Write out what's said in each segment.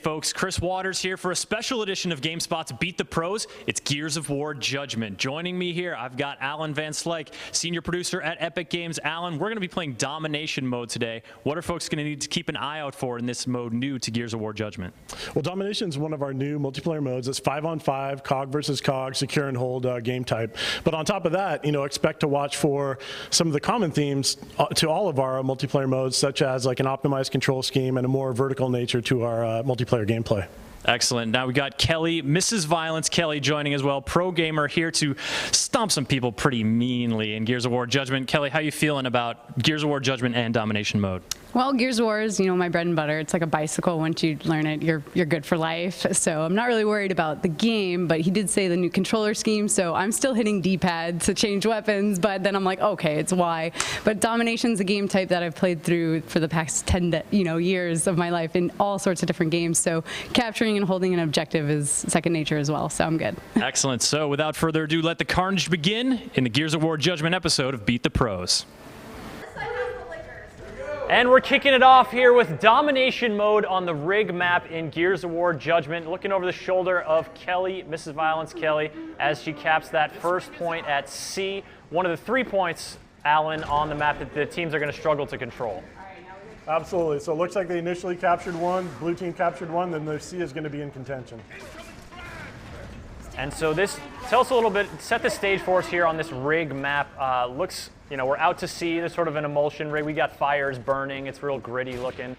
folks, Chris Waters here for a special edition of GameSpot's Beat the Pros. It's Gears of War Judgment. Joining me here, I've got Alan Van Slyke, senior producer at Epic Games. Alan, we're going to be playing Domination mode today. What are folks going to need to keep an eye out for in this mode new to Gears of War Judgment? Well, Domination is one of our new multiplayer modes. It's 5-on-5, COG versus COG, secure and hold game type. But on top of that, expect to watch for some of the common themes to all of our multiplayer modes, such as like an optimized control scheme and a more vertical nature to our multiplayer gameplay. Excellent. Now we got Kelley, Mrs. Violence Kelley joining as well, pro gamer here to stomp some people pretty meanly in Gears of War Judgment. Kelley, how you feeling about Gears of War Judgment and Domination mode? Well, Gears of War is, my bread and butter. It's like a bicycle. Once you learn it, you're good for life. So I'm not really worried about the game, but he did say the new controller scheme, so I'm still hitting D-pad to change weapons, but then I'm like, okay, it's Y. But Domination's a game type that I've played through for the past 10 years of my life in all sorts of different games, so capturing and holding an objective is second nature as well, so I'm good. Excellent. So without further ado, let the carnage begin in the Gears of War Judgment episode of Beat the Pros. And we're kicking it off here with Domination mode on the rig map in Gears of War Judgment. Looking over the shoulder of Kelley, Mrs. Violence Kelley, as she caps that first point at C. One of the 3 points, Alan, on the map that the teams are going to struggle to control. Absolutely. So it looks like they initially captured one, blue team captured one, then their C is going to be in contention. And so this, tell us a little bit, set the stage for us here on this rig map. Looks, we're out to sea. There's sort of an emulsion rig. We got fires burning. It's real gritty looking.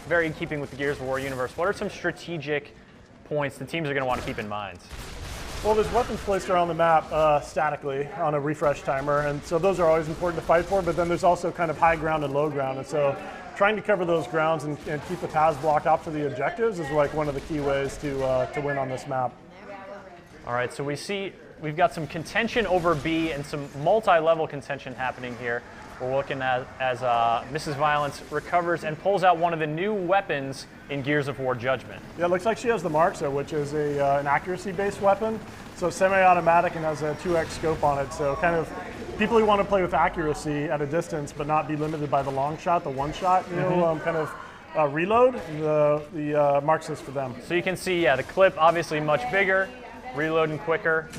Very in keeping with the Gears of War universe. What are some strategic points the teams are going to want to keep in mind? Well, there's weapons placed around the map statically on a refresh timer, and so those are always important to fight for, but then there's also kind of high ground and low ground, and so trying to cover those grounds and keep the paths blocked out for the objectives is like one of the key ways to win on this map. All right, so we've got some contention over B and some multi-level contention happening here. We're looking at as Mrs. Violence recovers and pulls out one of the new weapons in Gears of War Judgment. Yeah, it looks like she has the Marxa, which is an accuracy-based weapon. So semi-automatic and has a 2x scope on it. So kind of people who want to play with accuracy at a distance but not be limited by the long shot, the one shot, kind of reload, the Marxa's for them. So you can see, the clip obviously much bigger, reloading quicker.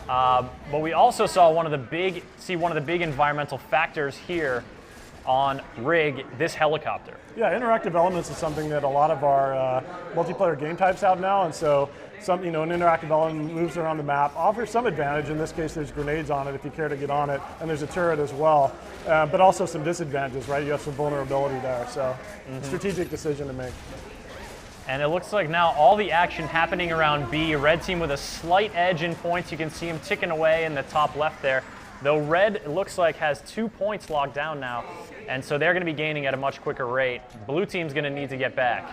But we also saw one of the big environmental factors here on rig, this helicopter. Yeah, interactive elements is something that a lot of our multiplayer game types have now, and so an interactive element moves around the map, offers some advantage. In this case, there's grenades on it if you care to get on it, and there's a turret as well, but also some disadvantages, right? You have some vulnerability there, so strategic decision to make. And it looks like now all the action happening around B. Red team with a slight edge in points. You can see him ticking away in the top left there. Though red, it looks like, has 2 points locked down now. And so they're going to be gaining at a much quicker rate. Blue team's going to need to get back.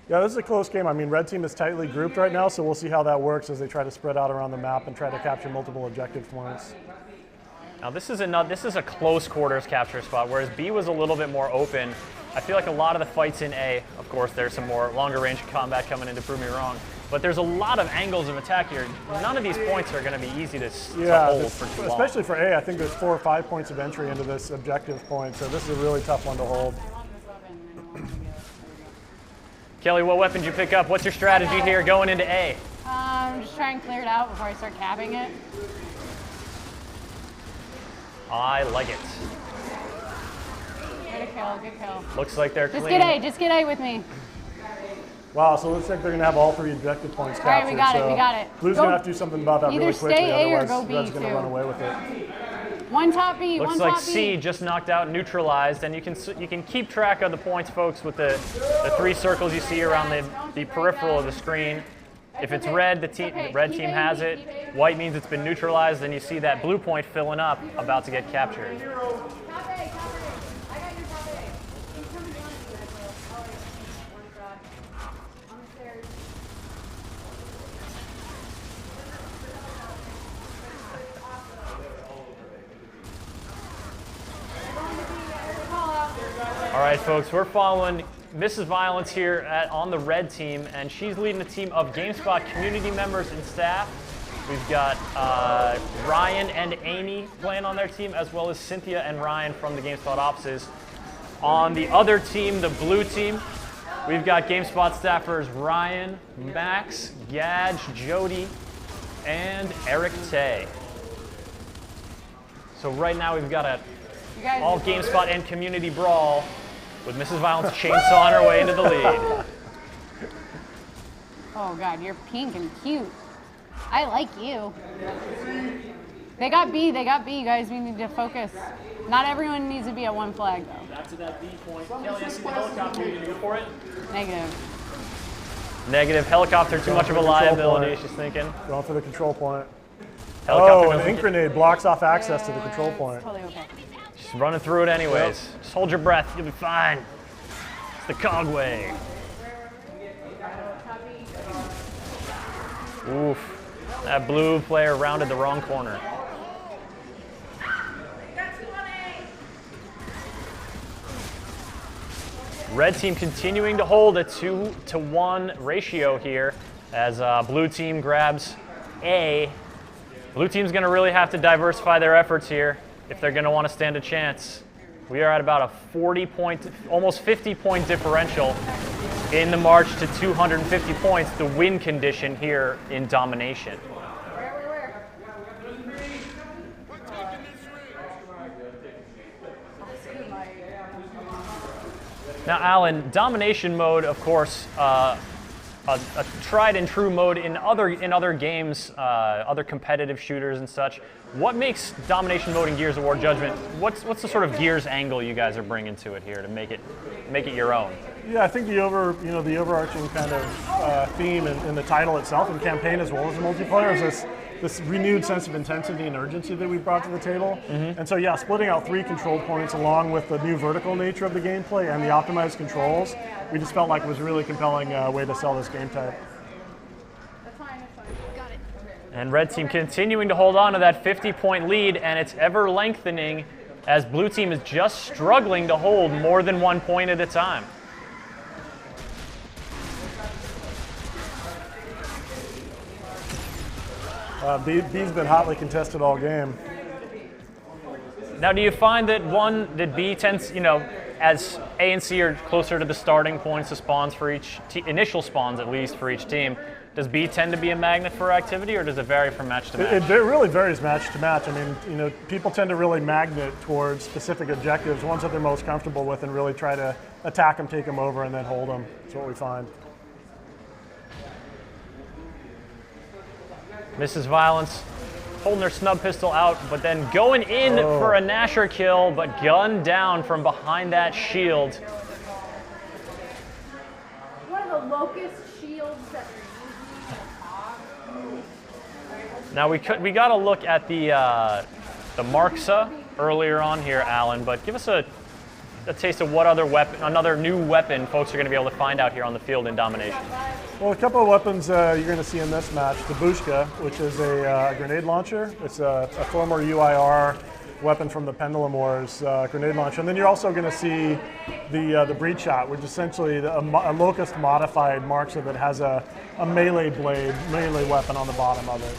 Yeah, this is a close game. I mean, red team is tightly grouped right now, so we'll see how that works as they try to spread out around the map and try to capture multiple objective points. Now this is a close quarters capture spot, whereas B was a little bit more open. I feel like a lot of the fights in A, of course, there's some more longer range combat coming in to prove me wrong, but there's a lot of angles of attack here. None of these points are going to be easy to hold for too long. Especially for A, I think there's 4 or 5 points of entry into this objective point, so this is a really tough one to hold. Kelley, what weapon did you pick up? What's your strategy here going into A? Just try and clear it out before I start capping it. I like it. Good kill, good kill. Looks like they're just clean. Just get A with me. Wow, so it looks like they're going to have all 3 objective points captured. All right, we got it. Blue's going to have to do something about that really quickly, either stay A or otherwise go B Red's going to run away with it. One top B, Looks like C just knocked out, neutralized, and you can keep track of the points, folks, with the 3 circles you see around the peripheral of the screen. If it's red, the red team has it. White means it's been neutralized, and you see that blue point filling up, about to get captured. All right, folks, we're following Mrs. Violence here on the red team, and she's leading a team of GameSpot community members and staff. We've got Ryan and Amy playing on their team, as well as Cynthia and Ryan from the GameSpot offices. On the other team, the blue team, We've got GameSpot staffers Ryan, Max, Gadge, Jody, and Eric Tay. So right now we've got a all GameSpot and community brawl with Mrs. Violence chainsawing her way into the lead. Oh God, you're pink and cute. I like you. They got B, you guys, we need to focus. Not everyone needs to be at one flag though. Back to that B point. Kelley, I see the helicopter, you gonna go for it? Negative. Negative, helicopter, too much of a liability, she's thinking. Going for the control point. Helicopter Oh, an ink grenade blocks off access to the control point. Totally okay. She's running through it anyways. Just hold your breath, you'll be fine. It's the Cogway. Oof, that blue player rounded the wrong corner. Red team continuing to hold a 2-to-1 ratio here as blue team grabs A. Blue team's gonna really have to diversify their efforts here if they're gonna wanna stand a chance. We are at about a 40-point, almost 50-point differential in the march to 250 points, the win condition here in Domination. Now, Alan, Domination mode, of course, a tried and true mode in other games, other competitive shooters and such. What makes Domination mode in Gears of War Judgment? What's the sort of Gears angle you guys are bringing to it here to make it your own? Yeah, I think the overarching kind of theme in the title itself and campaign as well as the multiplayer is this renewed sense of intensity and urgency that we brought to the table. And so yeah, splitting out 3 control points along with the new vertical nature of the gameplay and the optimized controls, we just felt like it was a really compelling way to sell this game type. That's fine. Got it. And Red Team continuing to hold on to that 50-point lead, and it's ever lengthening as Blue Team is just struggling to hold more than 1 point at a time. B's been hotly contested all game. Now, do you find that B tends, as A and C are closer to the starting points of spawns for each initial spawns at least for each team, does B tend to be a magnet for activity, or does it vary from match to match? It really varies match to match. I mean, people tend to really magnet towards specific objectives, ones that they're most comfortable with, and really try to attack them, take them over, and then hold them. That's what we find. Mrs. Violence holding their snub pistol out, but then going in for a Nasher kill, but gunned down from behind that shield. One of the locust shields that Now we got to look at the Marksa earlier on here, Alan, but give us a taste of what another new weapon folks are going to be able to find out here on the field in Domination. Well, a couple of weapons you're going to see in this match. The Bushka, which is a grenade launcher. It's a former UIR weapon from the Pendulum Wars grenade launcher. And then you're also going to see the Breach Shot, which is essentially a Locust modified Marksa that has a melee weapon on the bottom of it.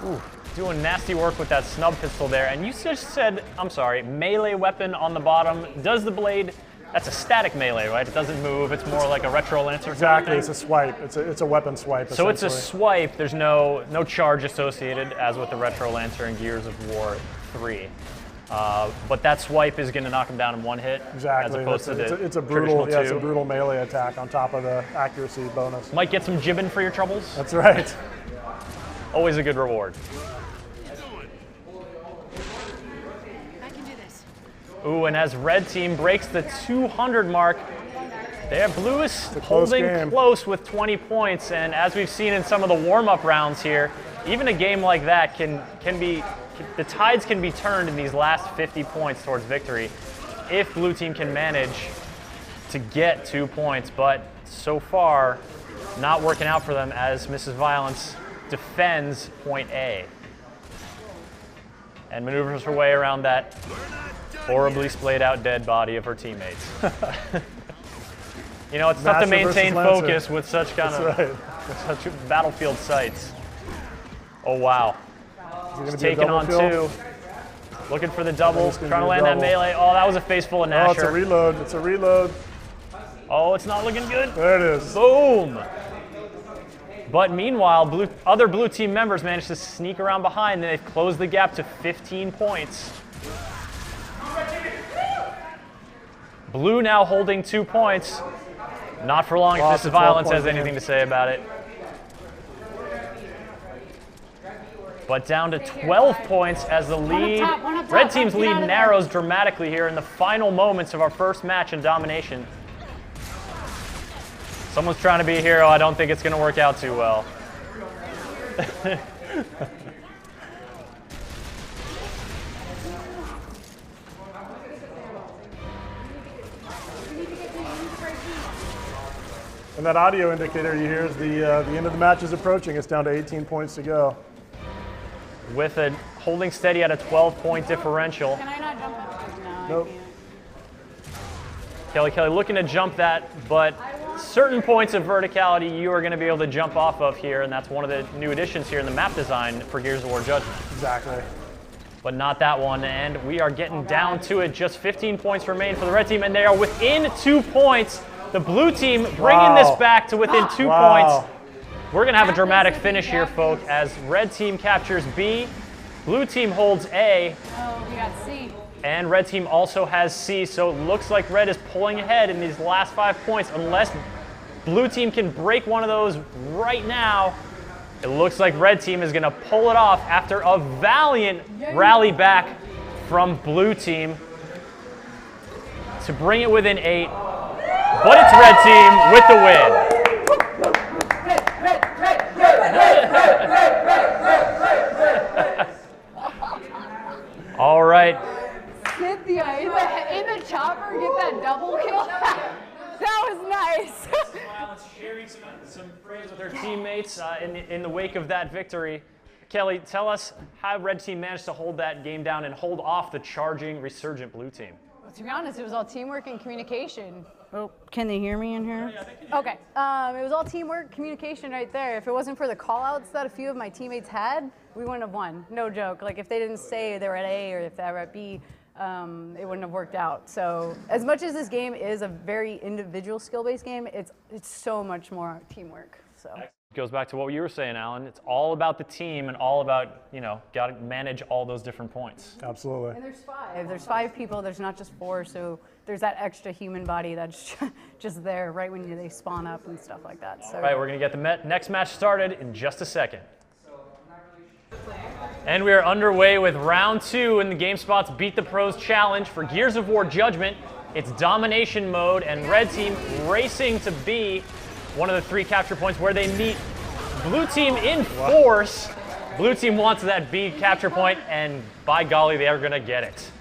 Ooh, doing nasty work with that snub pistol there. And you just said, I'm sorry, melee weapon on the bottom. Does the blade, that's a static melee, right? It doesn't move, it's more like a retro lancer. Exactly, it's a swipe. It's a weapon swipe. So it's a swipe, there's no charge associated as with the retro lancer in Gears of War 3. But that swipe is going to knock him down in one hit. Exactly. As opposed to it's a brutal melee attack on top of the accuracy bonus. Might get some jibbing for your troubles. That's right. Always a good reward. I can do this. Ooh, and as Red Team breaks the 200 mark, Blue is holding close with 20 points, and as we've seen in some of the warm-up rounds here, even a game like that the tides can be turned in these last 50 points towards victory if Blue Team can manage to get 2 points, but so far, not working out for them as Mrs. Violence defends point A and maneuvers her way around that horribly splayed out dead body of her teammates. It's tough to maintain focus with such with such battlefield sights. Oh wow. He's taking on 2. Looking for the double, trying to land that melee. Oh, that was a face full of Nasher. Oh, it's a reload. Oh, it's not looking good. There it is. Boom. But meanwhile, other blue team members managed to sneak around behind, and they've closed the gap to 15 points. Blue now holding 2 points. Not for long if Mrs. Violence has anything to say about it. But down to 12 points as the lead. Red team's lead narrows dramatically here in the final moments of our first match in Domination. Someone's trying to be a hero. I don't think it's going to work out too well. And that audio indicator you hear is the end of the match is approaching. It's down to 18 points to go. With a holding steady at a 12-point differential. Can I not jump it? No, Nope. I can't. Kelley looking to jump that, but certain points of verticality you are going to be able to jump off of here, and that's one of the new additions here in the map design for Gears of War Judgment. Exactly. But not that one, and we are getting down to it. Just 15 points remain for the red team, and they are within 2 points. The blue team bringing this back to within 2 points. We're going to have a dramatic finish here, folk, as red team captures B, blue team holds A, Oh, we got C. and red team also has C, so it looks like red is pulling ahead in these last 5 points. Unless blue team can break one of those right now, it looks like red team is going to pull it off after a valiant rally back from blue team to bring it within 8. But it's red team with the win. All right. Cynthia, in the chopper, get that double kill. That was nice. Sharing some praise with her teammates in the wake of that victory. Kelley, tell us how red team managed to hold that game down and hold off the charging, resurgent blue team. Well, to be honest, it was all teamwork and communication. Oh, can they hear me in here? Okay. It was all teamwork, communication right there. If it wasn't for the call-outs that a few of my teammates had, we wouldn't have won. No joke. Like, if they didn't say they were at A or if they were at B, it wouldn't have worked out. So as much as this game is a very individual skill-based game, it's so much more teamwork. So. It goes back to what you were saying, Alan. It's all about the team and all about, got to manage all those different points. Absolutely. And there's 5. There's 5 people. There's not just 4. So there's that extra human body that's just there right when they spawn up and stuff like that. So. All right, we're going to get the next match started in just a second. And we are underway with round 2 in the GameSpot's Beat the Pros Challenge for Gears of War Judgment. It's Domination mode, and red team racing to B, one of the 3 capture points where they meet blue team in force. Blue team wants that B capture point, and by golly, they are going to get it.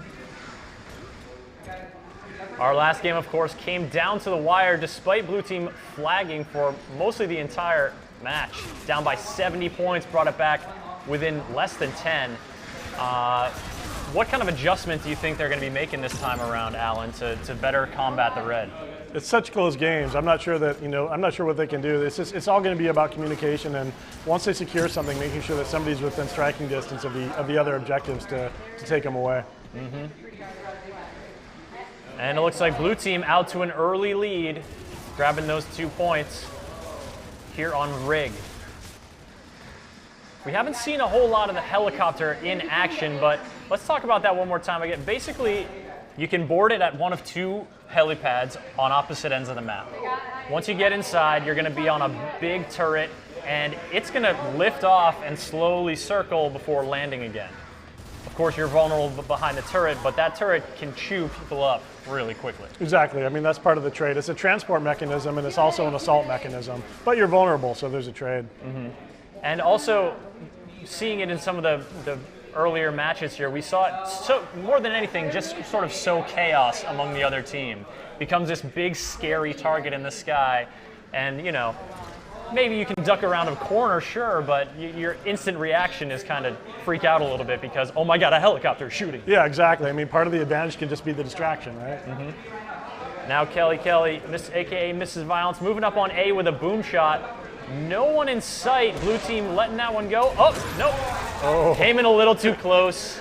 Our last game, of course, came down to the wire despite blue team flagging for mostly the entire match. Down by 70 points, brought it back within less than 10. What kind of adjustment do you think they're going to be making this time around, Alan, to better combat the red? It's such close games. I'm not sure that, I'm not sure what they can do. It's all going to be about communication, and once they secure something, making sure that somebody's within striking distance of the other objectives to take them away. Mm-hmm. And it looks like blue team out to an early lead, grabbing those 2 points here on Rig. We haven't seen a whole lot of the helicopter in action, but let's talk about that one more time again. Basically, you can board it at one of 2 helipads on opposite ends of the map. Once you get inside, you're going to be on a big turret, and it's going to lift off and slowly circle before landing again. Of course, you're vulnerable behind the turret, but that turret can chew people up really quickly. Exactly. I mean, that's part of the trade. It's a transport mechanism, and it's also an assault mechanism. But you're vulnerable, so there's a trade. Mm-hmm. And also, seeing it in some of the earlier matches here, we saw it so more than anything just sort of sow chaos among the other team. Becomes this big scary target in the sky, and maybe you can duck around a corner, sure, but your instant reaction is kind of freak out a little bit because, oh my god, a helicopter is shooting. Yeah, exactly. I mean, part of the advantage can just be the distraction, right? Mm-hmm. Now Kelley, aka Mrs. Violence, moving up on A with a boom shot. No one in sight. Blue team letting that one go. Oh, nope. Oh. Came in a little too close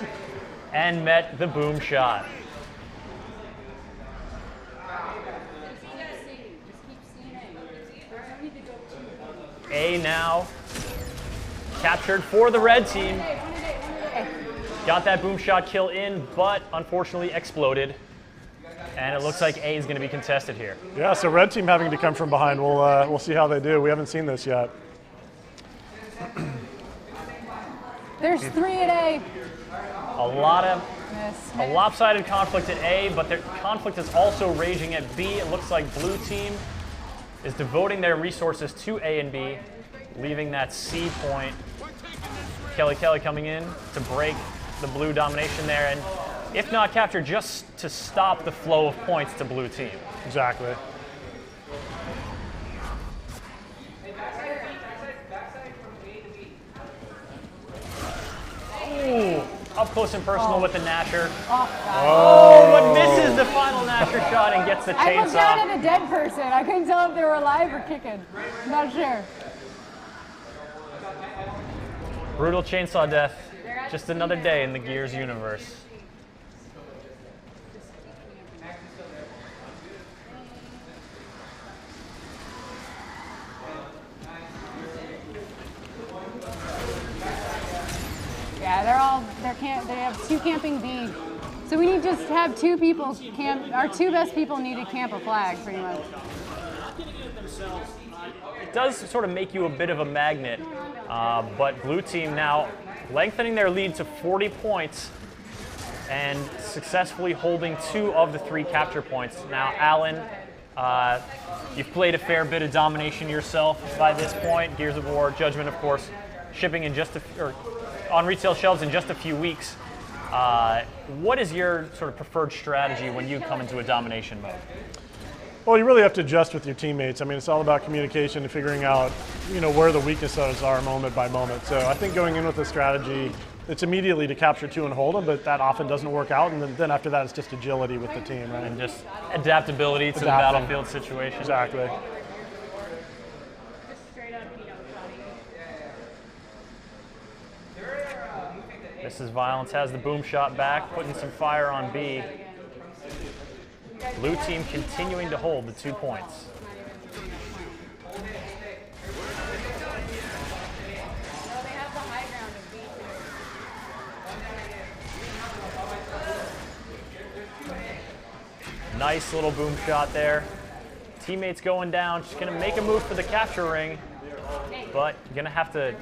and met the boom shot. A now captured for the red team. Got that boom shot kill in, but unfortunately exploded. And it looks like A is going to be contested here. Yeah, so red team having to come from behind. We'll see how they do. We haven't seen this yet. There's 3 at A. A lopsided conflict at A, but the conflict is also raging at B. It looks like blue team is devoting their resources to A and B, leaving that C point. Kelley coming in to break the blue domination there, and if not captured, just to stop the flow of points to blue team. Exactly. Ooh, up close and personal with the Nasher. Oh, But misses the final Nasher shot and gets the I looked down chainsaw. at a dead person. I couldn't tell if they were alive or kicking. I'm not sure. Brutal chainsaw death. Just another day in the Gears universe. Yeah, they have 2 camping B. So we need just to have 2 people camp, our 2 best people need to camp a flag, pretty much. It does sort of make you a bit of a magnet, but blue team now lengthening their lead to 40 points and successfully holding 2 of the 3 capture points. Now, Alan, you've played a fair bit of Domination yourself by this point. Gears of War, Judgment, of course, shipping in on retail shelves in just a few weeks. What is your sort of preferred strategy when you come into a Domination mode? Well, you really have to adjust with your teammates. I mean, it's all about communication and figuring out, where the weaknesses are moment by moment. So I think going in with a strategy, it's immediately to capture 2 and hold them, but that often doesn't work out. And then after that, it's just agility with the team, right? And just adaptability to the battlefield situation. Exactly. Mrs. Violence has the boom shot back, putting some fire on B. Blue team continuing to hold the 2 points. Nice little boom shot there. Teammates going down. She's going to make a move for the capture ring, but you're going to have to...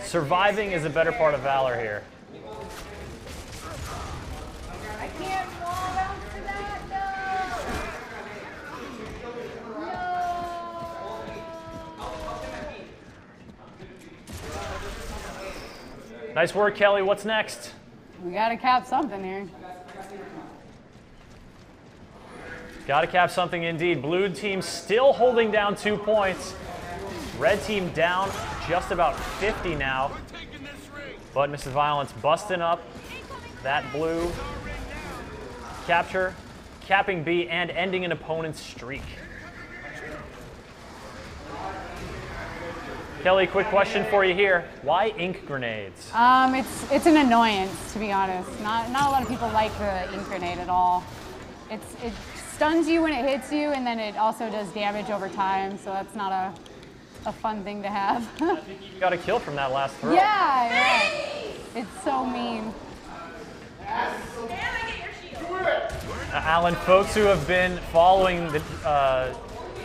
Surviving is a better part of valor here. I can't wall bounce to that, no! Nice work, Kelley. What's next? We gotta cap something here. Got to cap something indeed. Blue team still holding down 2 points. Red team down just about 50 now. But Mrs. Violence busting up that blue capture, capping B and ending an opponent's streak. Kelley, quick question for you here. Why ink grenades? It's an annoyance, to be honest. Not a lot of people like the ink grenade at all. It stuns you when it hits you, and then it also does damage over time, so that's not a fun thing to have. I think you got a kill from that last throw. Yeah. It's so mean. Alan, folks who have been following the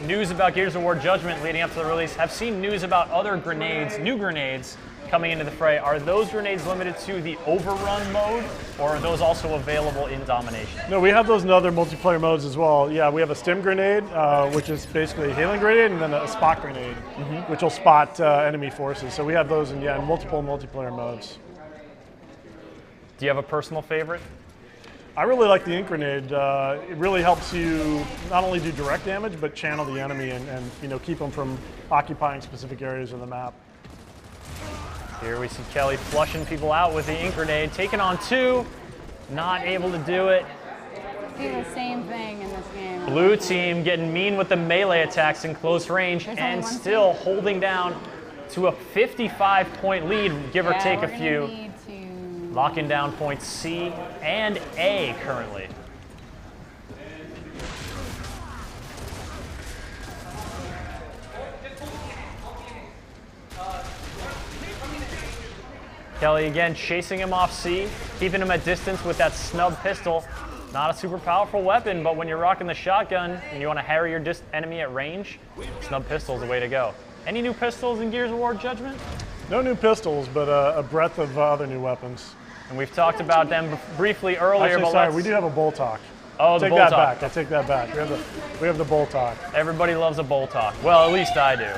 news about Gears of War Judgment leading up to the release have seen news about other grenades, new grenades, coming into the fray. Are those grenades limited to the overrun mode, or are those also available in Domination? No, we have those in other multiplayer modes as well. Yeah, we have a stim grenade, which is basically a healing grenade, and then a spot grenade, which will spot enemy forces. So we have those in multiple multiplayer modes. Do you have a personal favorite? I really like the ink grenade. It really helps you not only do direct damage, but channel the enemy and keep them from occupying specific areas of the map. Here we see Kelley flushing people out with the ink grenade, taking on 2, not able to do it. Do the same thing in this game. Blue team getting mean with the melee attacks in close range and still holding down to a 55-point lead, give or take a few. Locking down points C and A currently. Kelley again chasing him off C, keeping him at distance with that snub pistol. Not a super powerful weapon, but when you're rocking the shotgun and you want to harry your enemy at range, snub pistol is the way to go. Any new pistols in Gears of War Judgment? No new pistols, but a breadth of other new weapons. And we've talked about them briefly earlier. Actually, but sorry, we do have a bolt talk. Oh, the take bolt that talk. back. I take that back. We have the bolt talk. Everybody loves a bolt talk. Well, at least I do.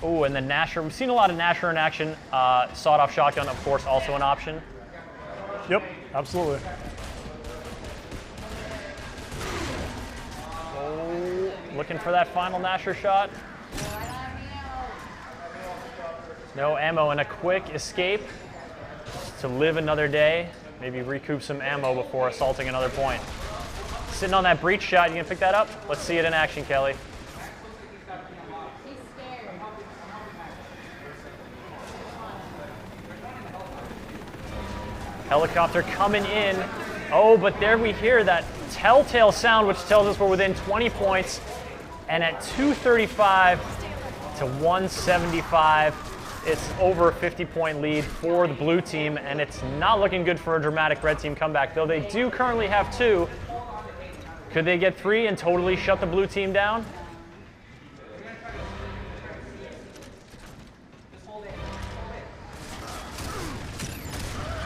Oh, and the Nasher. We've seen a lot of Nasher in action. Sawed-off shotgun, of course, also an option. Yep, absolutely. Oh, looking for that final Nasher shot. No ammo and a quick escape to live another day. Maybe recoup some ammo before assaulting another point. Sitting on that breach shot, you gonna pick that up? Let's see it in action, Kelley. Helicopter coming in. Oh, but there we hear that telltale sound, which tells us we're within 20 points. And at 235 to 175, it's over a 50-point lead for the blue team, and it's not looking good for a dramatic red team comeback, though they do currently have 2. Could they get 3 and totally shut the blue team down?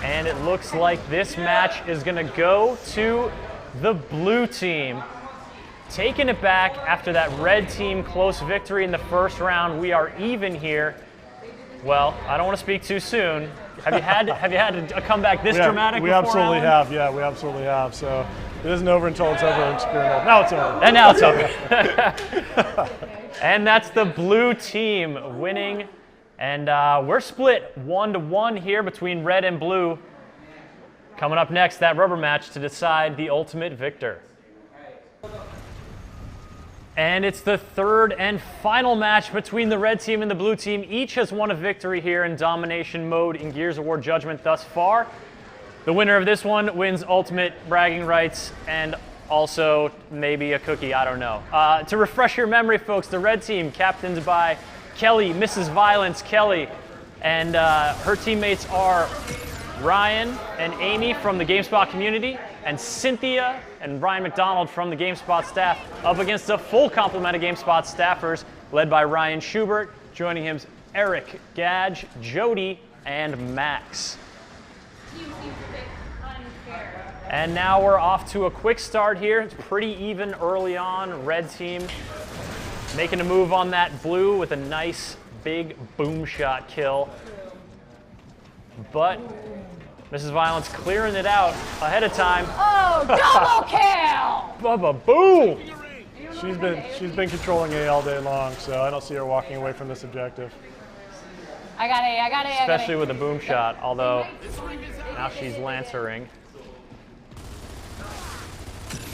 And it looks like this match is going to go to the blue team. Taking it back after that red team close victory in the first round. We are even here. Well, I don't want to speak too soon. Have you had a comeback this dramatic? We before, absolutely Alan? have. Yeah, we absolutely have. So it isn't over until it's over. Now it's over. And now it's over. And that's the blue team winning. And we're split 1-1 here between red and blue. Coming up next, that rubber match to decide the ultimate victor. And it's the third and final match between the red team and the blue team. Each has won a victory here in domination mode in Gears of War Judgment thus far. The winner of this one wins ultimate bragging rights and also maybe a cookie, I don't know. To refresh your memory, folks, the red team, captained by Kelley, Mrs. Violence Kelley, and her teammates are Ryan and Amy from the GameSpot community, and Cynthia and Ryan McDonald from the GameSpot staff, up against a full complement of GameSpot staffers, led by Ryan Schubert. Joining him is Eric, Gadge, Jody, and Max. And now we're off to a quick start here. It's pretty even early on. Red team making a move on that blue with a nice big boom shot kill. But Mrs. Violence clearing it out ahead of time. Oh, double kill! Bubba boom! She's been controlling A all day long, so I don't see her walking away from this objective. I got it. Especially with a boom shot, although now she's lancering.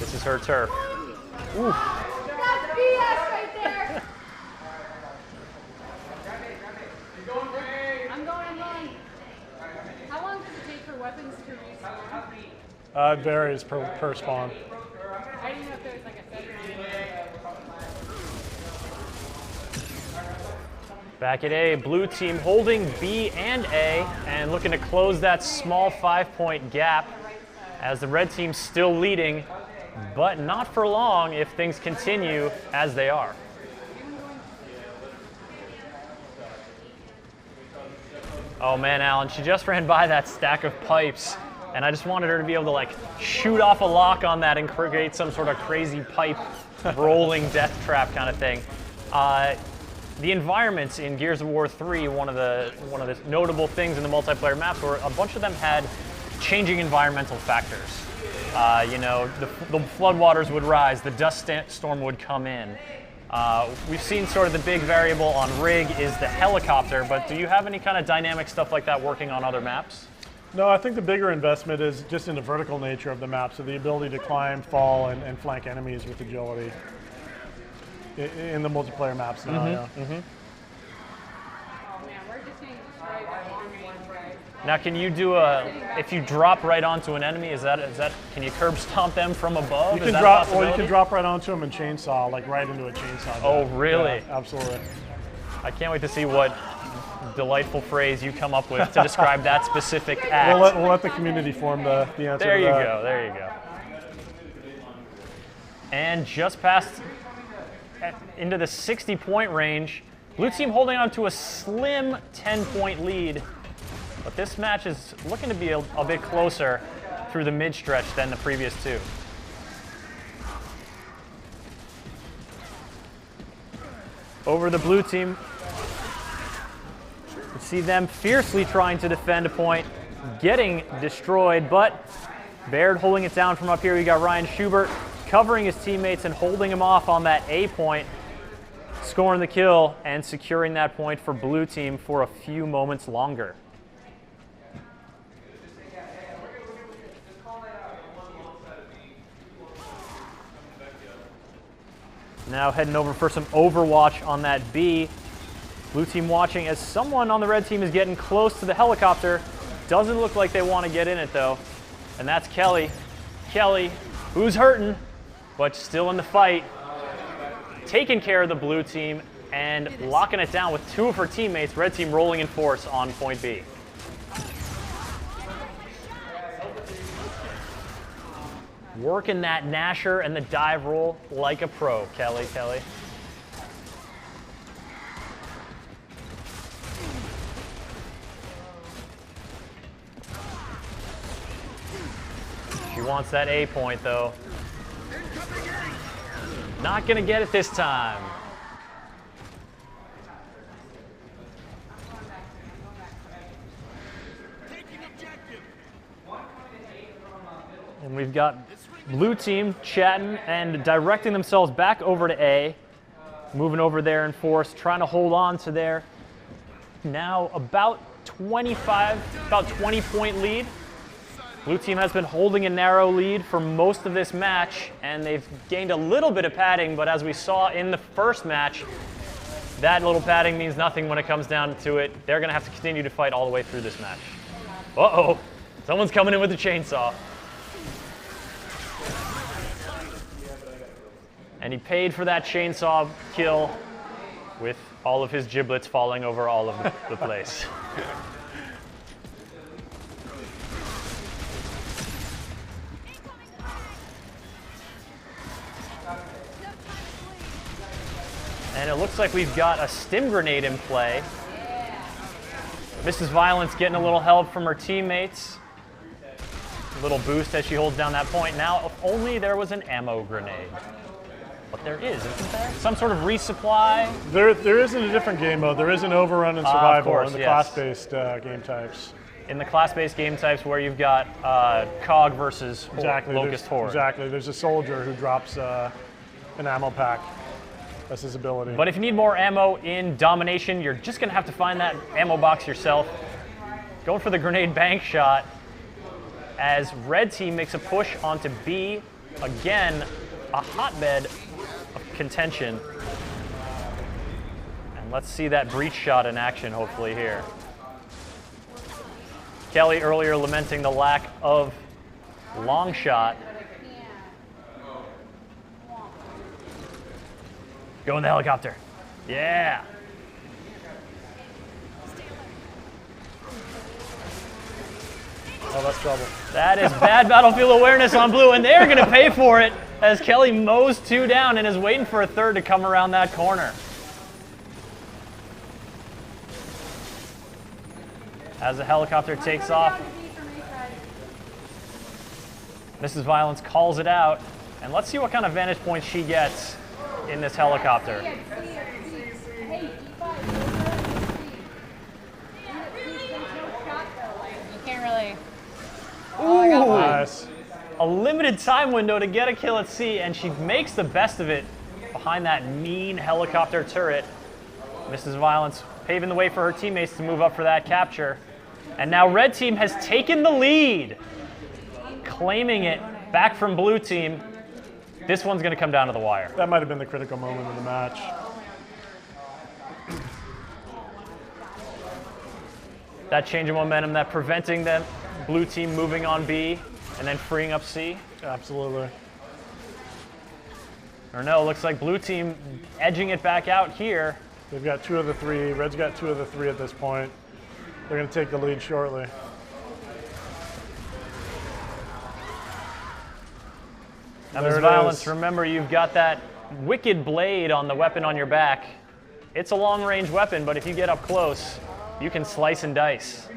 This is her turf. Oof. That's BS right there! I'm going. How long does it take for weapons to respawn? It varies per spawn. I didn't know if there was like a set. Back at A, blue team holding B and A and looking to close that small 5-point gap as the red team's still leading, but not for long if things continue as they are. Oh man, Alan, she just ran by that stack of pipes, and I just wanted her to be able to like shoot off a lock on that and create some sort of crazy pipe rolling death trap kind of thing. The environments in Gears of War 3, one of the notable things in the multiplayer maps were a bunch of them had changing environmental factors. You know, the floodwaters would rise, the dust storm would come in. We've seen sort of the big variable on rig is the helicopter, but do you have any kind of dynamic stuff like that working on other maps? No, I think the bigger investment is just in the vertical nature of the map, so the ability to climb, fall, and flank enemies with agility in the multiplayer maps now. Oh man, we're just getting destroyed by long ones, guys. Now, can you do if you drop right onto an enemy, can you curb stomp them from above? You can drop, well, you can drop right onto them and chainsaw, like right into a chainsaw. Oh, really? Yeah, absolutely. I can't wait to see what delightful phrase you come up with to describe that specific act. We'll let the community form the answer. There to you that. go. There you go. And just past into the 60-point range. Blue team holding on to a slim 10-point lead. But this match is looking to be a bit closer through the mid-stretch than the previous two. Over the blue team. You see them fiercely trying to defend a point, getting destroyed, but Baird holding it down from up here. You got Ryan Schubert covering his teammates and holding him off on that A point, scoring the kill and securing that point for blue team for a few moments longer. Now heading over for some Overwatch on that B. Blue team watching as someone on the red team is getting close to the helicopter. Doesn't look like they want to get in it though. And that's Kelley. Kelley, who's hurting, but still in the fight. Taking care of the blue team and locking it down with two of her teammates. Red team rolling in force on point B. Working that Nasher and the dive roll like a pro, Kelley. She wants that A point though. Not gonna get it this time. And we've got blue team chatting and directing themselves back over to A. Moving over there in force, trying to hold on to their now about 20-point lead. Blue team has been holding a narrow lead for most of this match, and they've gained a little bit of padding, but as we saw in the first match, that little padding means nothing when it comes down to it. They're gonna have to continue to fight all the way through this match. Uh-oh, someone's coming in with the chainsaw. And he paid for that chainsaw kill with all of his giblets falling over all of the place. And it looks like we've got a stim grenade in play. Mrs. Violence getting a little help from her teammates. A little boost as she holds down that point. Now, if only there was an ammo grenade. But there is, isn't there? Some sort of resupply? There is in a different game mode. There is an overrun and survival course, in the yes. class-based game types. In the class-based game types where you've got COG versus Locust Horde. Exactly. There's a soldier who drops an ammo pack. That's his ability. But if you need more ammo in Domination, you're just going to have to find that ammo box yourself. Going for the grenade bank shot as red team makes a push onto B. Again, a hotbed of contention. And let's see that breach shot in action hopefully here. Kelley earlier lamenting the lack of long shot. Go in the helicopter. Yeah. Oh, that's trouble. That is bad battlefield awareness on blue, and they're going to pay for it as Kelley mows two down and is waiting for a third to come around that corner. As the helicopter takes off, Mrs. Violence calls it out, and let's see what kind of vantage point she gets in this helicopter. You can't really. Oh, I got one. Nice. A limited time window to get a kill at C, and she makes the best of it behind that mean helicopter turret. Mrs. Violence paving the way for her teammates to move up for that capture. And now red team has taken the lead, claiming it back from blue team. This one's going to come down to the wire. That might have been the critical moment of the match. That change of momentum, that preventing the blue team moving on B and then freeing up C. Absolutely. Or no, looks like blue team edging it back out here. They've got 2 of the 3. Red's got 2 of the 3 at this point. They're going to take the lead shortly. Now, Ms. Violence, remember you've got that wicked blade on the weapon on your back. It's a long-range weapon, but if you get up close, you can slice and dice.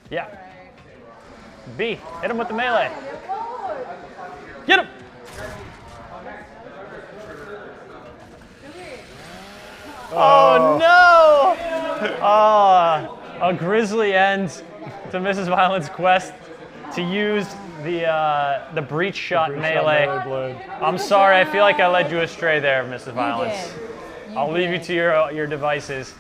Yeah. B, hit him with the melee. Get him! Oh no! A grisly end to Mrs. Violent's quest to use the breach shot melee. I'm sorry, I feel like I led you astray there, Mrs. Violence. I'll leave you to your devices.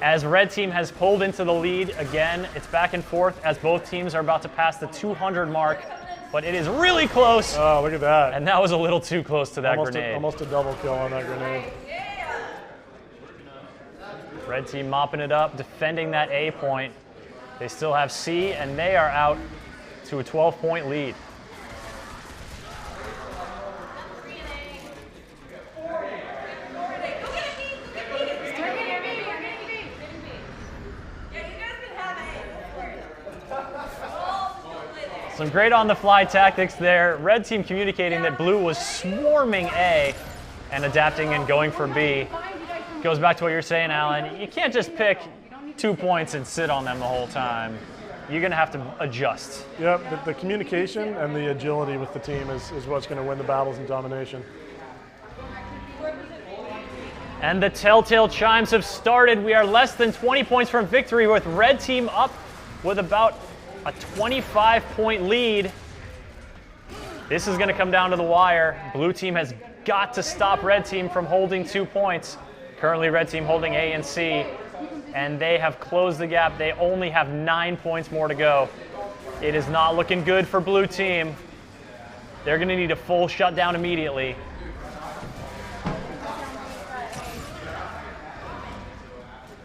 As Red Team has pulled into the lead again, it's back and forth as both teams are about to pass the 200 mark, but it is really close. Oh, look at that. And that was a little too close to that grenade. Almost a double kill on that grenade. Red Team mopping it up, defending that A point. They still have C, and they are out to a 12-point lead. Some great on-the-fly tactics there. Red Team communicating that Blue was swarming A and adapting and going for B. Goes back to what you're saying, Alan. You can't just pick 2 points and sit on them the whole time. You're going to have to adjust. Yep, the communication and the agility with the team is what's going to win the battles in Domination. And the telltale chimes have started. We are less than 20 points from victory with Red Team up with about a 25-point lead. This is going to come down to the wire. Blue Team has got to stop Red Team from holding 2 points. Currently, Red Team holding A and C, and they have closed the gap. They only have 9 points more to go. It is not looking good for Blue Team. They're going to need a full shutdown immediately.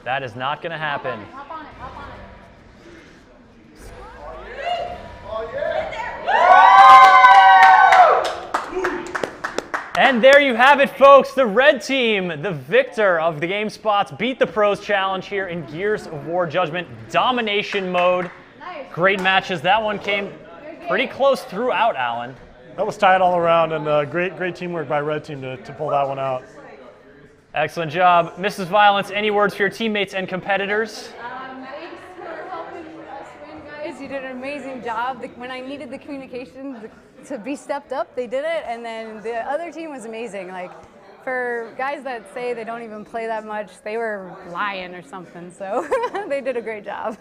That is not going to happen. And there you have it, folks. The Red Team, the victor of the GameSpot's Beat the Pros Challenge here in Gears of War Judgment Domination mode. Great matches. That one came pretty close throughout, Alan. That was tight all around, and great teamwork by Red Team to pull that one out. Excellent job. Mrs. Violence, any words for your teammates and competitors? Thanks for helping us win, guys. You did an amazing job. When I needed the communication to be stepped up, they did it, and then the other team was amazing. Like, for guys that say they don't even play that much, they were lying or something, so they did a great job.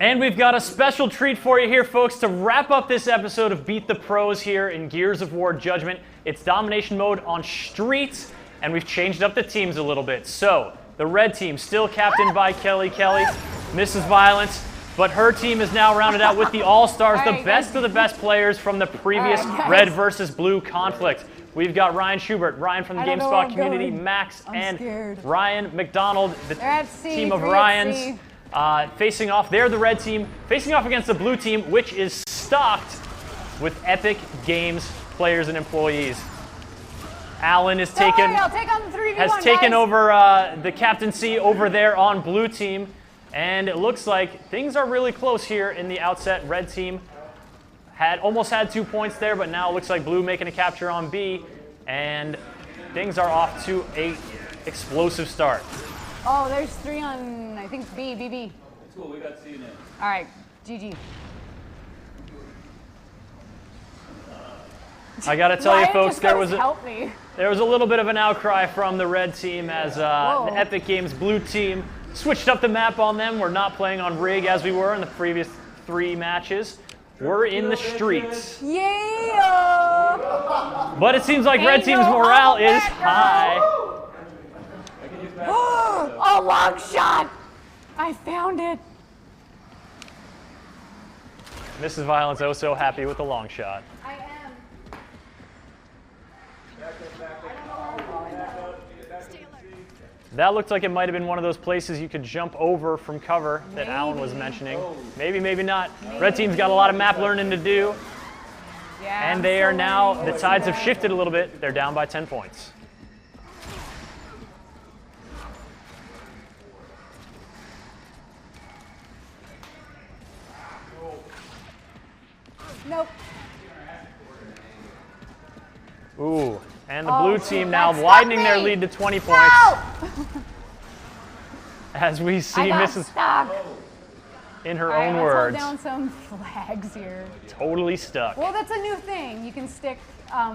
And we've got a special treat for you here, folks, to wrap up this episode of Beat the Pros here in Gears of War Judgment. It's Domination mode on Streets, and we've changed up the teams a little bit. So, the Red Team, still captained by Kelley, Mrs. Violence, but her team is now rounded out with the All-Stars, the best of the best players from the previous Red versus Blue conflict. We've got Ryan Schubert, Ryan from the GameSpot community, Max, and Ryan McDonald, the team of Ryans. Facing off, they're the Red Team, facing off against the Blue Team, which is stocked with Epic Games players and employees. Alan is has taken over the captaincy over there on Blue Team, and it looks like things are really close here in the outset. Red Team almost had 2 points there, but now it looks like Blue making a capture on B, and things are off to a explosive start. Oh, there's 3 on, I think, B. It's cool, we got C now. All right, GG. I gotta tell you, folks, there was a little bit of an outcry from the Red Team as the Epic Games Blue Team switched up the map on them. We're not playing on Rig as we were in the previous 3 matches. We're in the streets. Yeah! But it seems like Red Team's morale is high. A long shot! I found it. Mrs. Violence oh so happy with the long shot. I am. Back up. Stay alert. That looked like it might have been one of those places you could jump over from cover that Alan was mentioning. Maybe, maybe not. Red team's got a lot of map learning to do. Yeah, And they are now, the tides have shifted a little bit. They're down by 10 points. Nope. Ooh, and the blue team now that widening stuck their me. lead to 20 points. No! As we see I got Mrs. stuck. in her All right, own let's words, hold down some flags here. totally stuck. Well, that's a new thing. You can stick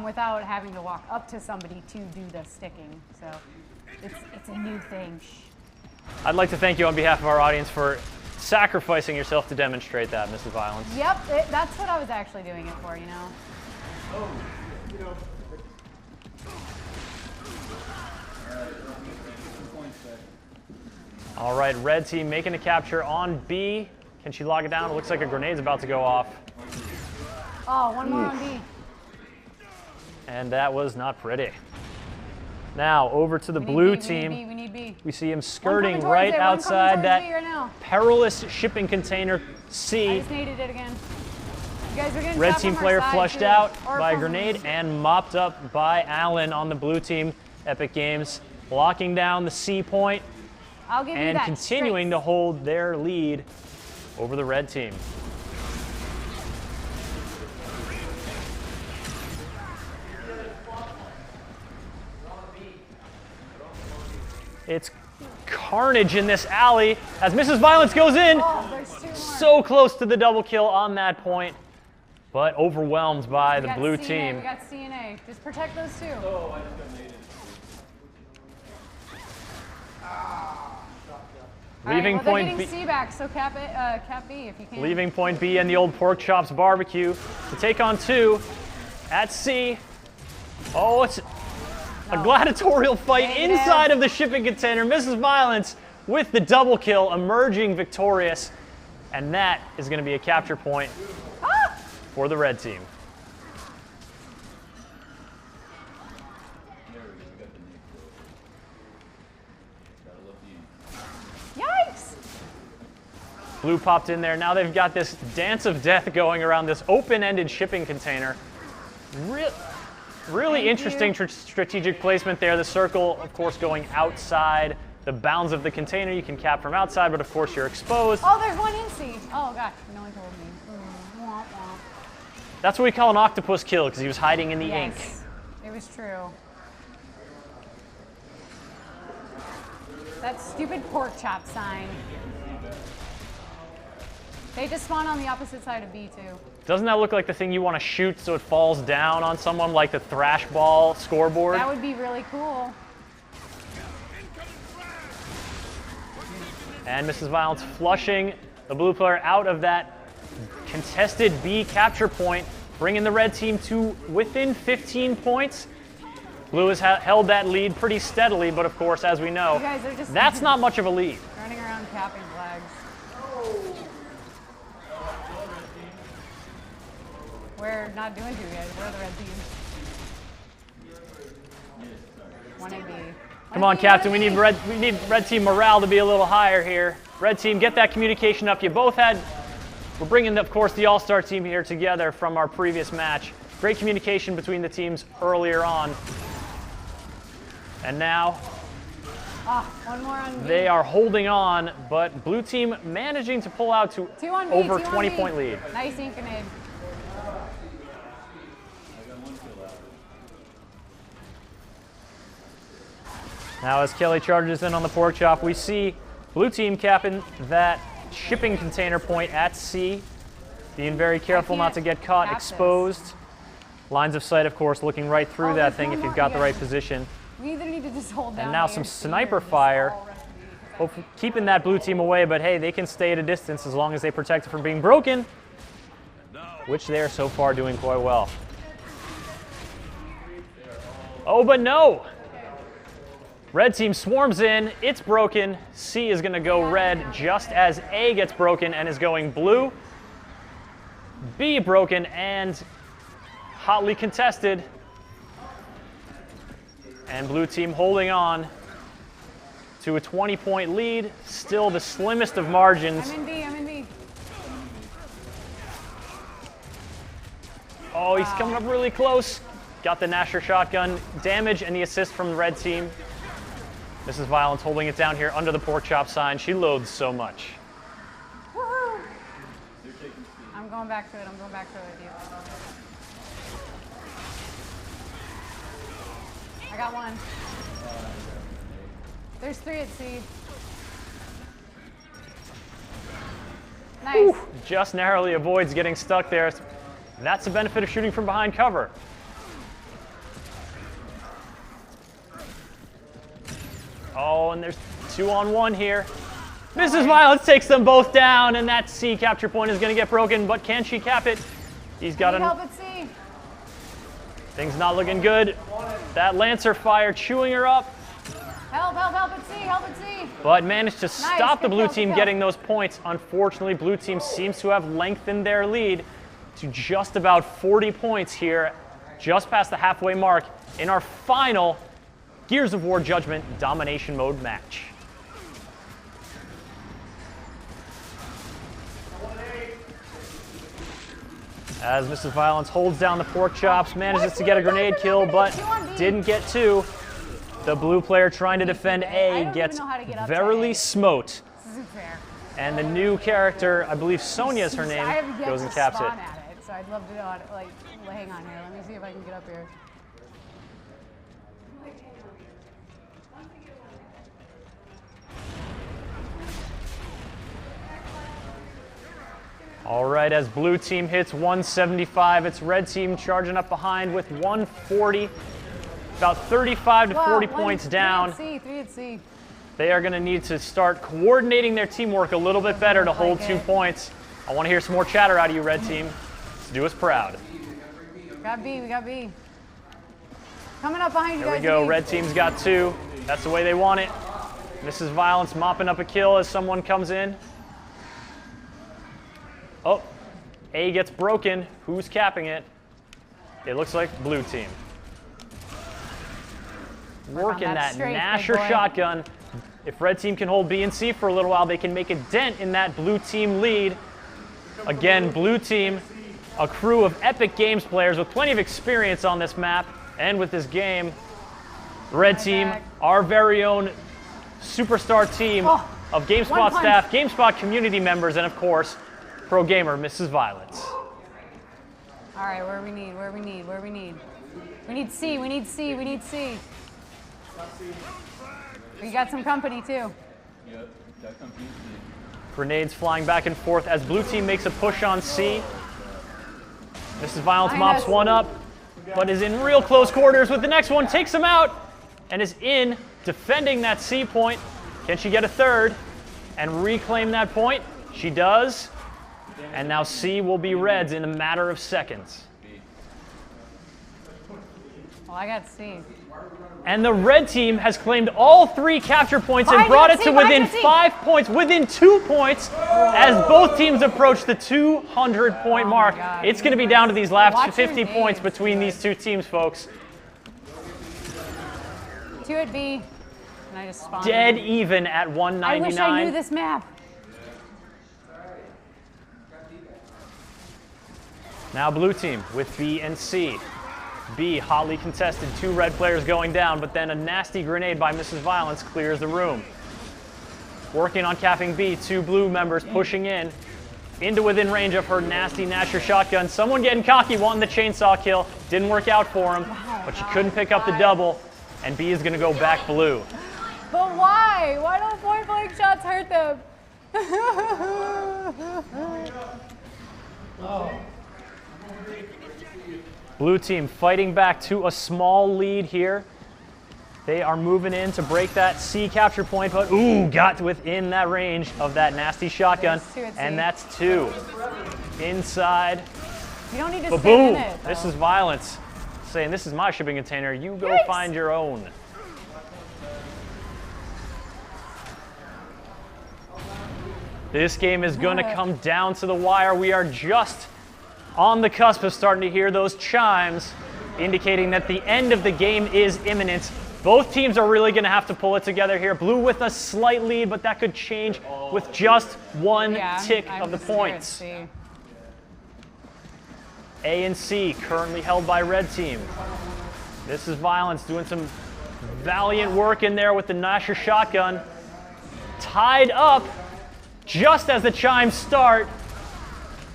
without having to walk up to somebody to do the sticking. So it's a new thing. Shh. I'd like to thank you on behalf of our audience for sacrificing yourself to demonstrate that, Mrs. Violence. Yep, that's what I was actually doing it for, you know. All right, red team making a capture on B. Can she log it down? It looks like a grenade's about to go off. Oh, one more on B. And that was not pretty. Now, over to the We need blue B, team. We need B. We see him One skirting coming towards right it, one coming outside towards that B right now. perilous shipping container I C. just needed it again. You guys are getting Red shot team from player our side, flushed too. out Or by a from- grenade and mopped up by Allen on the blue team. Epic Games locking down the C point I'll give you and that. continuing to hold their lead over the red team. It's carnage in this alley as Mrs. Violence goes in. Oh, there's two more. So close to the double kill on that point, but overwhelmed by We the got blue C and A, team. We got C and A. Just protect those two. Oh, I just got naded. Leaving All right, well, point they're B. getting C back, so cap B if you can. Leaving point B and the old pork chops barbecue to take on two at C. Oh, it's a gladiatorial fight Negative. inside of the shipping container. Mrs. Violence with the double kill, emerging victorious. And that is going to be a capture point for the red team. Yikes! Blue popped in there. Now they've got this dance of death going around this open-ended shipping container. Really Thank interesting you. strategic placement there. The circle, of course, going outside the bounds of the container. You can cap from outside, but of course you're exposed. Oh, there's one in C. Oh gosh, no one told me. Womp womp. That's what we call an octopus kill because he was hiding in the ink. Yes, it was true. That stupid pork chop sign. They just spawn on the opposite side of B too. Doesn't that look like the thing you want to shoot so it falls down on someone like the thrash ball scoreboard? That would be really cool. And Mrs. Violence flushing the blue player out of that contested B capture point, bringing the red team to within 15 points. Blue has held that lead pretty steadily, but of course, as we know, You guys are just that's not much of a lead. running around capping flags. We're not doing too good. We're the red team. One in B. Come on, Captain, we need red team morale to be a little higher here. Red team, get that communication up. We're bringing, of course, the all-star team here together from our previous match. Great communication between the teams earlier on. And now One more on B. they are holding on, but blue team managing to pull out to Two on B, over two on 20-point B. lead. Nice ink grenade. Now as Kelley charges in on the pork chop, we see blue team capping that shipping container point at C, being very careful not to get caught cap this. exposed. Lines of sight, of course, looking right through Oh, that there's thing one if you've more. got the Yeah. right position. We either need to just hold down. And now A some or C or sniper just fire. all rest B. Hopefully keeping that blue team away, but hey, they can stay at a distance as long as they protect it from being broken, which they are so far doing quite well. Oh, but no! Red team swarms in, it's broken. C is gonna go red just as A gets broken and is going blue. B broken and hotly contested. And blue team holding on. to a 20-point lead. Still the slimmest of margins. I'm in B, I'm in B. Oh, he's coming up really close. Got the Nasher shotgun damage and the assist from the red team. Mrs. Violence holding it down here under the pork chop sign. She loathes so much. Woohoo! I'm going back to it, I'm going back to it with you. I got one. There's 3 at C. Nice. Ooh, just narrowly avoids getting stuck there. That's the benefit of shooting from behind cover. Oh, and there's 2-on-1 here. Mrs. Violence takes them both down, and that C capture point is going to get broken, but can she cap it? He's got Need an... help at C. Things not looking good. That Lancer fire chewing her up, Help, help, help at C, help at C. but managed to stop the good blue kill, team good kill. getting those points. Unfortunately, blue team seems to have lengthened their lead to just about 40 points here, just past the halfway mark in our final Gears of War Judgment Domination Mode match. As Mrs. Violence holds down the pork chops, manages to get a grenade kill, but didn't get 2. The blue player trying to defend A gets verily smote. This isn't fair. And the new character, I believe Sonia is her name, I have yet goes to and caps it. spawn at it, so I'd love to know how to, like, hang on here. Let me see if I can get up here. All right, as blue team hits 175, it's red team charging up behind with 140. About 35 to 40 points down. 3 at C. They are going to need to start coordinating their teamwork a little bit better to hold 2 points. I want to hear some more chatter out of you, red team. Let's do us proud. Got B, we got B. Coming up behind you There guys. we go, B. red team's got 2. That's the way they want it. Mrs. Violence mopping up a kill as someone comes in. Oh, A gets broken. Who's capping it? It looks like blue team. Working that straight, big Nasher boy. shotgun. If red team can hold B and C for a little while, they can make a dent in that blue team lead. Again, blue team, a crew of Epic Games players with plenty of experience on this map and with this game. Red team, our very own superstar team of GameSpot one punch. staff, GameSpot community members, and of course, pro gamer Mrs. Violence. All right, where we need. We need C, we need C, we need C. We got some company too. Yep, that company's me. Grenades flying back and forth as blue team makes a push on C. Mrs. Violence mops one up, but is in real close quarters with the next one, takes him out, and is in, defending that C point. Can she get a third and reclaim that point? She does. And now C will be Reds in a matter of seconds. Well, I got C. And the red team has claimed all 3 capture points and brought it to within 5 points, within 2 points, as both teams approach the 200-point mark. It's going to be down to these last 50 points between these 2 teams, folks. 2 at B. And I just spawned. Dead even at 199. I wish I knew this map. Now blue team with B and C. B hotly contested, 2 red players going down, but then a nasty grenade by Mrs. Violence clears the room. Working on capping B, 2 blue members pushing in, into within range of her nasty Nasher shotgun. Someone getting cocky, wanting the chainsaw kill. Didn't work out for him, but she couldn't pick up the double, and B is gonna go back blue. But why? Why don't point blank shots hurt them? Blue team fighting back to a small lead here. They are moving in to break that C capture point, but ooh, got within that range of that nasty shotgun. And that's 2. Inside. You don't need to stay Ba-boom! in it. This is Violence. Saying, this is my shipping container. You go Yikes. find your own. This game is going to come down to the wire. We are just on the cusp of starting to hear those chimes indicating that the end of the game is imminent. Both teams are really going to have to pull it together here. Blue with a slight lead, but that could change with just one tick of the points. A and C currently held by red team. This is Violence doing some valiant work in there with the Nasher shotgun. Tied up just as the chimes start.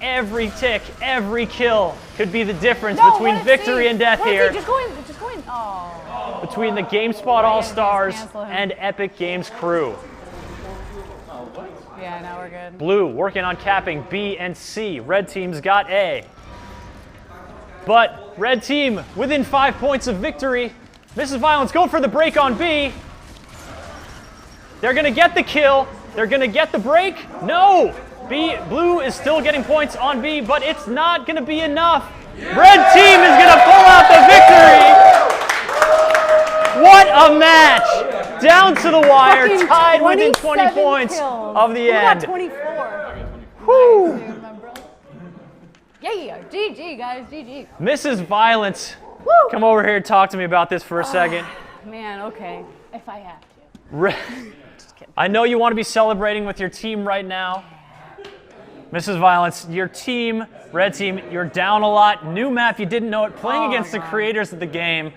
Every tick, every kill could be the difference between victory and death here. Just go in. Oh. Between the GameSpot All-Stars and Epic Games crew. Yeah, now we're good. Blue working on capping B and C. Red team's got A. But red team within 5 points of victory. Mrs. Violence going for the break on B. They're going to get the kill. They're going to get the break. No! Blue is still getting points on B, but it's not going to be enough. Red team is going to pull out the victory. What a match! Down to the wire, tied within 20 points of the end. We got 24. Whew. Yeah, GG guys, GG. Mrs. Violence, come over here and talk to me about this for a second. Man, okay, if I have to. I know you want to be celebrating with your team right now. Mrs. Violence, your team, red team, you're down a lot. New map, you didn't know it. Playing against the creators of the game,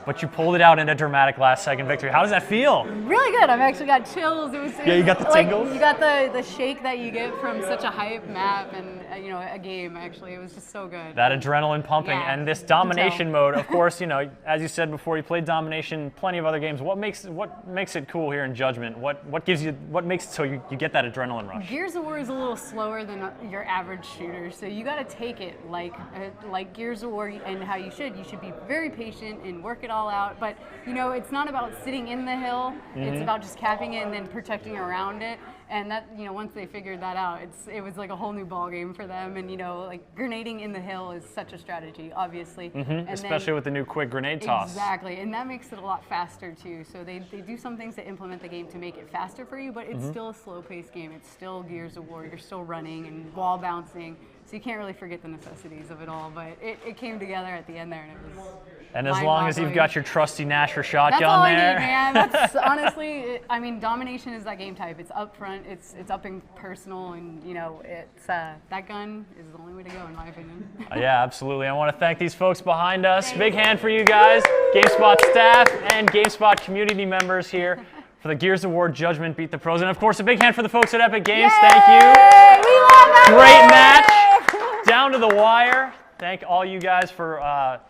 but you pulled it out in a dramatic last-second victory. How does that feel? Really good. I've actually got chills. It was you got the tingles? You got the shake that you get from such a hype map and a game. Actually, it was just so good. That adrenaline pumping and this domination mode. Of course, as you said before, you played domination, plenty of other games. What makes it cool here in Judgment? What makes it so you get that adrenaline rush? Gears of War is a little slower than your average shooter, so you got to take it like Gears of War and how you should. You should be very patient and work it all out. But it's not about sitting in the hill. It's about just capping it and then protecting around it. And that, once they figured that out, it was like a whole new ball game for them. And grenading in the hill is such a strategy, obviously. And especially with the new quick grenade toss. Exactly, and that makes it a lot faster too. So they do some things to implement the game to make it faster for you, but it's still a slow-paced game. It's still Gears of War. You're still running and wall bouncing, so you can't really forget the necessities of it all. But it came together at the end there, and it was. And as long as you've got your trusty Nasher shotgun that's all there. I need, man. That's honestly, Domination is that game type. It's up front, it's up and personal, and it's that gun is the only way to go, in my opinion. Yeah, absolutely. I want to thank these folks behind us. Big hand for you guys, GameSpot staff and GameSpot community members here for the Gears of War Judgment Beat the Pros, and of course a big hand for the folks at Epic Games. Yay! Thank you. We love that. Great match, down to the wire. Thank all you guys for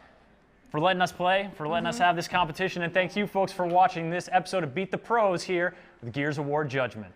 letting us play, for letting us have this competition, and thanks you folks for watching this episode of Beat the Pros here with Gears of War Judgment.